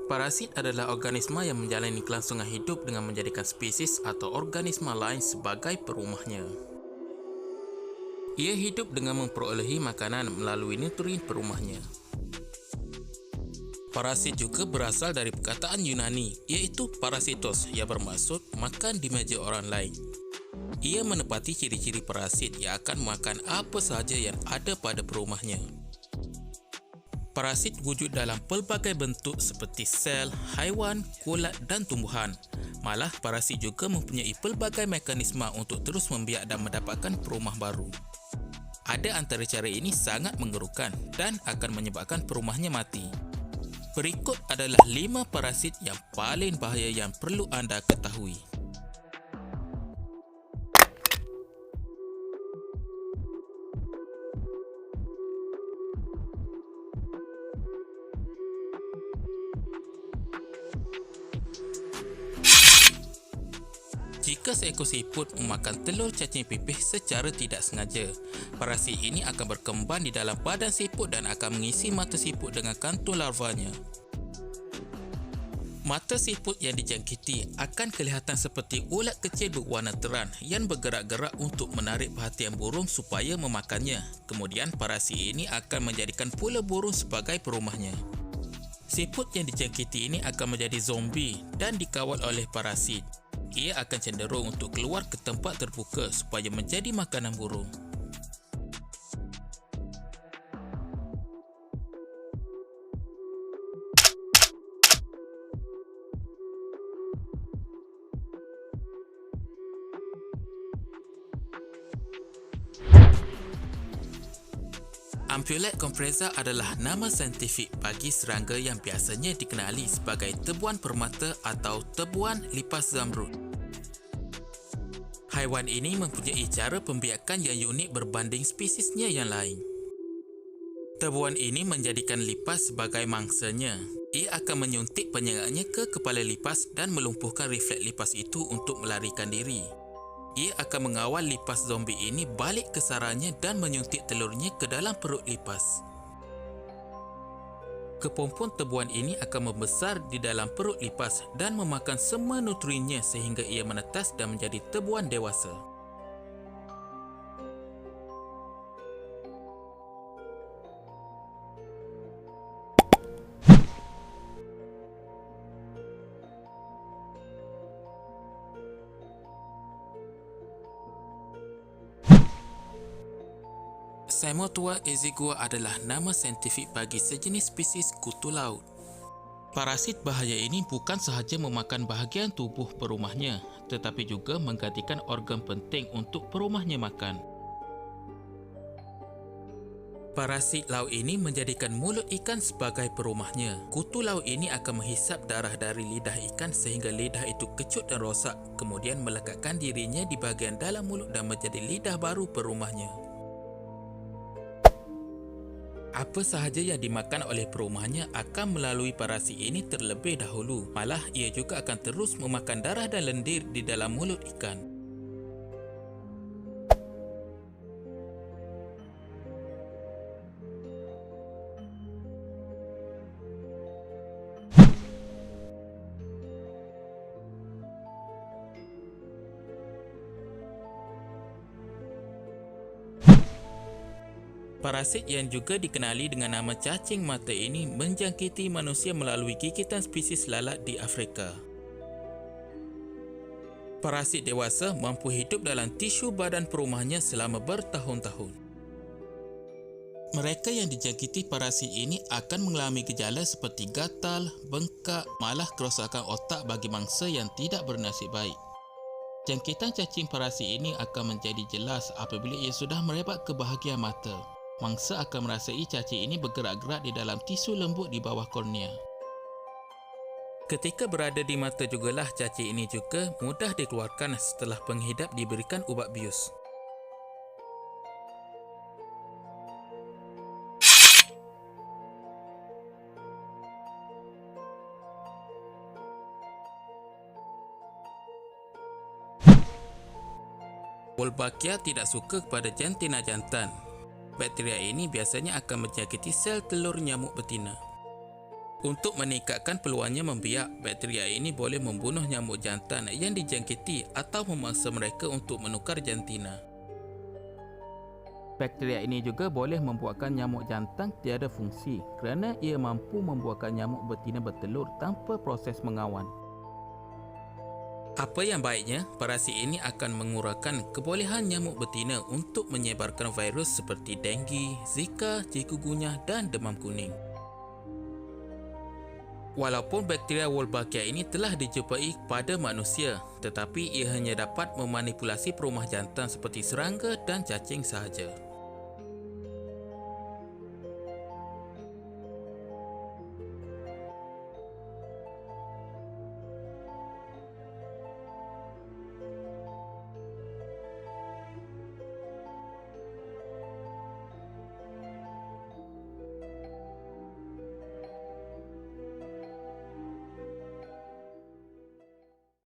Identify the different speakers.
Speaker 1: Parasit adalah organisma yang menjalani kelangsungan hidup dengan menjadikan spesies atau organisma lain sebagai perumahnya. Ia hidup dengan memperolehi makanan melalui nutrien perumahnya. Parasit juga berasal dari perkataan Yunani iaitu parasitos yang bermaksud makan di meja orang lain. Ia menepati ciri-ciri parasit yang akan makan apa sahaja yang ada pada perumahnya. Parasit wujud dalam pelbagai bentuk seperti sel, haiwan, kulat dan tumbuhan. Malah, parasit juga mempunyai pelbagai mekanisme untuk terus membiak dan mendapatkan perumah baru. Ada antara cara ini sangat menggerukan dan akan menyebabkan perumahnya mati. Berikut adalah 5 parasit yang paling bahaya yang perlu anda ketahui. Jika seekor siput memakan telur cacing pipih secara tidak sengaja, parasit ini akan berkembang di dalam badan siput dan akan mengisi mata siput dengan kantung larvanya. Mata siput yang dijangkiti akan kelihatan seperti ulat kecil berwarna terang yang bergerak-gerak untuk menarik perhatian burung supaya memakannya. Kemudian parasit ini akan menjadikan pula burung sebagai perumahnya. Siput yang dijangkiti ini akan menjadi zombie dan dikawal oleh parasit. Ia akan cenderung untuk keluar ke tempat terbuka supaya menjadi makanan burung. Ampulate compressa adalah nama saintifik bagi serangga yang biasanya dikenali sebagai tebuan permata atau tebuan lipas zamrud. Haiwan ini mempunyai cara pembiakan yang unik berbanding spesiesnya yang lain. Tebuan ini menjadikan lipas sebagai mangsanya. Ia akan menyuntik penyerangnya ke kepala lipas dan melumpuhkan refleks lipas itu untuk melarikan diri. Ia akan mengawal lipas zombie ini balik ke sarangnya dan menyuntik telurnya ke dalam perut lipas. Kepompong tebuan ini akan membesar di dalam perut lipas dan memakan semua nutriennya sehingga ia menetas dan menjadi tebuan dewasa. Samotua exigua adalah nama saintifik bagi sejenis spesies kutu laut. Parasit bahaya ini bukan sahaja memakan bahagian tubuh perumahnya, tetapi juga menggantikan organ penting untuk perumahnya makan. Parasit laut ini menjadikan mulut ikan sebagai perumahnya. Kutu laut ini akan menghisap darah dari lidah ikan sehingga lidah itu kecut dan rosak, kemudian melekatkan dirinya di bahagian dalam mulut dan menjadi lidah baru perumahnya. Apa sahaja yang dimakan oleh perumahnya akan melalui parasit ini terlebih dahulu. Malah, ia juga akan terus memakan darah dan lendir di dalam mulut ikan. Parasit yang juga dikenali dengan nama cacing mata ini menjangkiti manusia melalui gigitan spesies lalat di Afrika. Parasit dewasa mampu hidup dalam tisu badan perumahnya selama bertahun-tahun. Mereka yang dijangkiti parasit ini akan mengalami gejala seperti gatal, bengkak, malah kerosakan otak bagi mangsa yang tidak bernasib baik. Jangkitan cacing parasit ini akan menjadi jelas apabila ia sudah merebak ke bahagian mata. Mangsa akan merasai cacing ini bergerak-gerak di dalam tisu lembut di bawah kornea. Ketika berada di mata jugalah cacing ini juga mudah dikeluarkan setelah penghidap diberikan ubat bius. Wolbachia tidak suka kepada jantina jantan. Bakteria ini biasanya akan menjangkiti sel telur nyamuk betina. Untuk meningkatkan peluangnya membiak, bakteria ini boleh membunuh nyamuk jantan yang dijangkiti atau memaksa mereka untuk menukar jantina.
Speaker 2: Bakteria ini juga boleh membuatkan nyamuk jantan tiada fungsi kerana ia mampu membuatkan nyamuk betina bertelur tanpa proses mengawan.
Speaker 1: Apa yang baiknya, parasit ini akan mengurangkan kebolehan nyamuk betina untuk menyebarkan virus seperti denggi, zika, chikungunya dan demam kuning. Walaupun bakteria Wolbachia ini telah dijumpai pada manusia, tetapi ia hanya dapat memanipulasi perumah jantan seperti serangga dan cacing sahaja.